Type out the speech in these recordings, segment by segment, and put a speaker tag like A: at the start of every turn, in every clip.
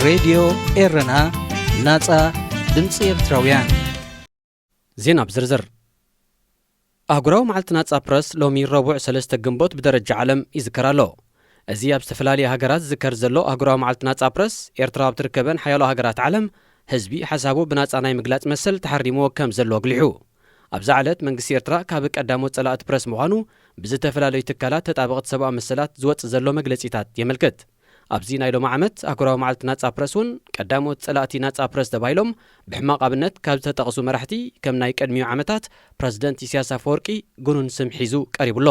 A: ሬድዮ ኤረና ናጻ ድምፂ ኤርትራውያን
B: ዜና ብዝርዝር ኣህጉራዊ መዓልቲ ናጻ ፕረስ ሎሚ ረቡዕ 3 ግንቦት ብደረጃ ዓለም ይዝከር ኣሎ። እዚ ኣብ ዝተፈላለየ ሃገራት ዝዝከር ዘሎ ኣህጉራዊ መዓልቲ ናጻ ፕረስ ኤርትራ ኣብ ትርከበን ሓያሎ ሃገራት ዓለም ህዝቢ ሓሳቡ ብናጻ ናይ ምግላጽ መሰል ተሓሪምዎ ከም ዘሎ ኣግሊሑ። ኣብዛ ዕለት መንግስቲ ኤርትራ ካብ ቀዳሞት ጸላእቲ ፕረስ ምዃኑ ብዝተፈላለዩ ትካላት ተጣበቕቲ ሰብኣዊ መሰላት ዝወፅእ ዘሎ መግለጺታት የመልክት። ኣብዚ ናይ ሎሚ ዓመት ኣህጉራዊ መዓልቲ ናጻ ፕረስ እውን ቀዳሞት ጸላእቲ ናጻ ፕረስ ተባሂሎም ብሕማቕ ኣብነት ካብ ዝተጠቕሱ መራሕቲ ከም ናይ ቀድሚኡ ዓመታት ፕረዚደንት ኢሳያስ ኣፈወርቂ ጉኑን ስም ሒዙ ቀሪቡሎ።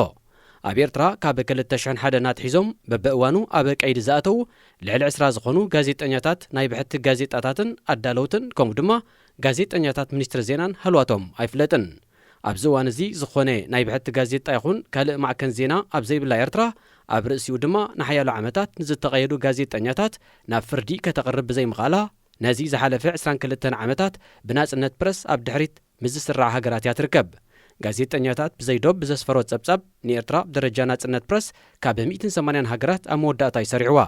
B: ኣብ ኤርትራ ካብ 2001 ናትሒዞም በብእዋኑ ኣብ ቀይዲ ዝኣተው ልዕሊ 20 ዝኾኑ ጋዜጠኛታት ናይ ብሕቲ ጋዜጣታትን ኣዳለውትን ከምኡ ድማ ጋዜጠኛታት ሚኒስትሪ ዜናን ህልዋቶም ኣይፍለጥን። ኣብዚ እዋን እዚ ዝኾነ ናይ ብሕቲ ጋዜጣ ይኹን ካልእ ማዕከን ዜና ኣብ ዘይብላ ኤርትራ ኣብ ርእሲኡ ድማ ንሓያሎ ዓመታት ንዝተቐየዱ ጋዜጠኛታት ናብ ፍርዲ ከተቕርብ ብዘይምኻላ ነዚ ዝሓለፈ 22 ዓመታት ብናጽነት ፕረስ ኣብ ድሕሪት ምዝስራዕ ሃገራት እያ ትርከብ። ጋዜጠኛታት ብዘይዶብ ብዘስፈሮ ጸብጻብ ንኤርትራ ብደረጃ ናጽነት ፕረስ ካብ 180 ሃገራት ኣብ መወዳእታ ይሰሪዕዋ።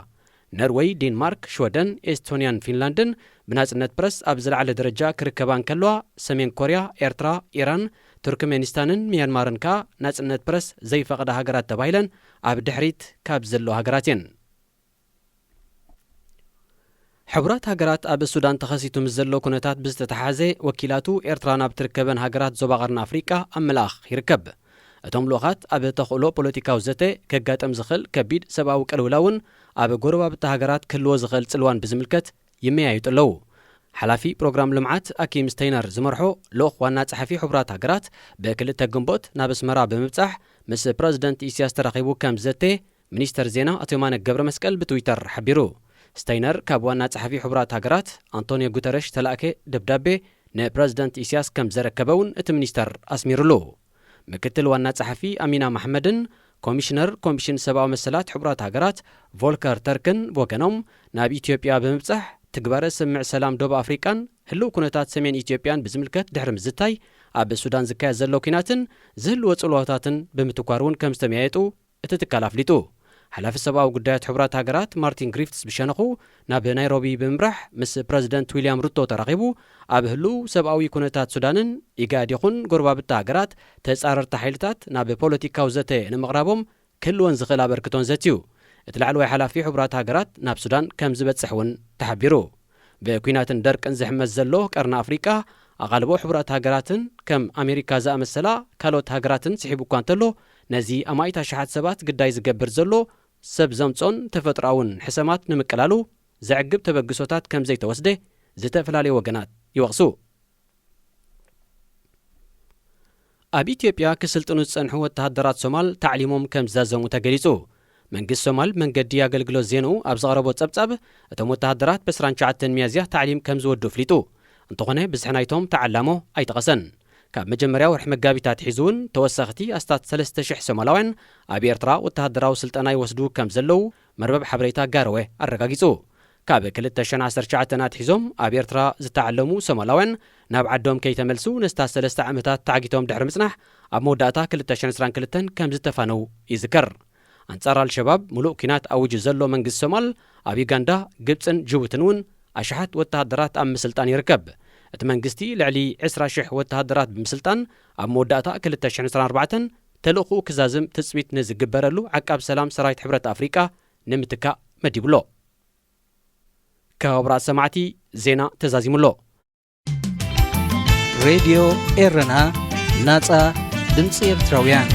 B: ኖርዌይ፣ ዴንማርክ፣ ሽወደን፣ ኤስቶንያን፣ ፊንላንድን ብናጽነት ፕረስ ኣብ ዝለዓለ ደረጃ ክርከባ እንከለዋ ሰሜን ኮርያ፣ ኤርትራ፣ ኢራን፣ ቱርክሜኒስታንን ሚያንማርን ከዓ ናጽነት ፕረስ ዘይፈቐዳ ሃገራት ተባሂለን ኣብ ድሕሪት ካብ ዘሎ ሃገራት እየን። ሕቡራት ሃገራት ኣብ ሱዳን ተኸሲቱ ምስ ዘሎ ኩነታት ብዝተተሓሓዘ ወኪላቱ ኤርትራ ናብ ትርከበን ሃገራት ዞባ ቀርኒ ኣፍሪቃ ኣብ ምልኣኽ ይርከብ። እቶም ልኡኻት ኣብ ተኽእሎ ፖለቲካዊ ዘተ ከጋጠም ዝኽእል ከቢድ ሰብኣዊ ቅልውላውን ኣብ ጎረባብቲ ሃገራት ክህልዎ ዝኽእል ጽልዋን ብዝምልከት ይመያየጡ ኣለዉ። ሓላፊ ፕሮግራም ልምዓት ኣኪም ስቴይነር ዝመርሖ ልኡኽ ዋና ጸሓፊ ሕቡራት ሃገራት ብክልተ ግንቦት ናብ ኣስመራ ብምብጻሕ ምስ ፕረዚደንት ኢሳያስ ተራኺቡ ከም ዘተ ሚኒስተር ዜና ኣቶ የማነ ገብረ መስቀል ብትዊተር ሓቢሩ። ስቴይነር ካብ ዋና ጸሓፊ ሕቡራት ሃገራት አንቶኒዮ ጉተረሽ ተላእከ ደብዳቤ ንፕረዚደንት ኢሳያስ ከም ዘረከበውን እቲ ሚኒስተር ኣስሚሩሉ። ምክትል ዋና ጸሓፊ ኣሚና ማሕመድን ኮሚሽነር ኮሚሽን ሰብኣዊ መሰላት ሕቡራት ሃገራት ቮልከር ተርክን ወገኖም ናብ ኢትዮጵያ ብምብጻሕ ትግባረ ስምዕ ሰላም ደቡብ ኣፍሪቃን ህልው ኩነታት ሰሜን ኢትዮጵያን ብዝምልከት ድሕሪ ምዝታይ ኣብ ሱዳን ዝካየድ ዘሎ ኩናትን ዝህልዎ ጽልዋታትን ብምትኳር እውን ከም ዝተመያየጡ እቲ ትካል ኣፍሊጡ። ሓላፊ ሰብኣዊ ጉዳያት ሕቡራት ሃገራት ማርቲን ግሪፍትስ ብሸነኹ ናብ ናይሮቢ ብምብራሕ ምስ ፕረዚደንት ዊልያም ሩቶ ተራኺቡ ኣብ ህልው ሰብኣዊ ኩነታት ሱዳንን ኢጋድ ይኹን ጎረባብቲ ሃገራት ተጻረርቲ ሓይልታት ናብ ፖለቲካዊ ዘተ ንምቕራቦም ክህልወን ዝኽእል ኣበርክቶን ዘትዩ። እቲ ላዕለዋይ ሓላፊ ሕቡራት ሃገራት ናብ ሱዳን ከም ዝበጽሕ እውን ተሓቢሩ። ብኩናትን ደርቅን ዝሕመስ ዘሎ ቀርኒ ኣፍሪቃ ኣቓልቦ ሕቡራት ሃገራትን ከም ኣሜሪካ ዝኣመሰላ ካልኦት ሃገራትን ስሒቡ እኳ እንተሎ ነዚ ኣማይታ ሸሓት ሰባት ግዳይ ዝገብር ዘሎ ሰብ ዘምጾን ተፈጥሮኣውን ሕሰማት ንምቅላሉ ዘዕግብ ተበግሶታት ከም ዘይተወስደ ዝተፈላለዩ ወገናት ይወቕሱ። ኣብ ኢትዮጵያ ክስልጥኑ ዝጸንሑ ወተሃደራት ሶማል ታዕሊሞም ከም ዝዛዘሙ ተገሊጹ። መንግስቲ ሶማል መንገዲ ኣገልግሎት ዜንኡ ኣብ ዘቕረቦ ጸብጻብ እቶም ወተሃደራት ብ29 ሚያዝያ ታዕሊም ከም ዝወዱ ኣፍሊጡ እንተኾነ ብዝሕ ናይቶም ተዓላሞ ኣይተቐሰን። ካብ መጀመርያ ወርሒ መጋቢታት ሒዙ እውን ተወሳኽቲ ኣስታት 3,000 ሶማላውያን ኣብ ኤርትራ ወተሃደራዊ ስልጠና ይወስዱ ከም ዘለው መርበብ ሓበሬታ ጋረወ ኣረጋጊጹ። ካብ 2019 ናትሒዞም ኣብ ኤርትራ ዝተዓለሙ ሶማላውያን ናብ ዓዶም ከይተመልሱ ነስታት 3 ዓመታት ተዓጊቶም ድሕሪ ምጽናሕ ኣብ መወዳእታ 2022 ከም ዝተፋነው ይዝከር። ኣንጻር አልሸባብ ሙሉእ ኩናት ኣውጅ ዘሎ መንግስቲ ሶማል ኣብ ዩጋንዳ፣ ግብፅን ጅቡትን እውን ኣሽሓት ወተሃደራት ኣብ ምስልጣን ይርከብ። እቲ መንግስቲ ልዕሊ 20,000 ወተሃደራት ብምስልጣን ኣብ መወዳእታ 2024 ተልእኹኡ ክዛዝም ትጽቢት ንዝግበረሉ ዓቃብ ሰላም ሰራዊት ሕብረት ኣፍሪቃ ንምትካእ መዲብሎ። ከብራት ሰማዕቲ ዜና ተዛዚሙሎ።
A: ሬድዮ ኤረና ናጻ ድምፂ ኤርትራውያን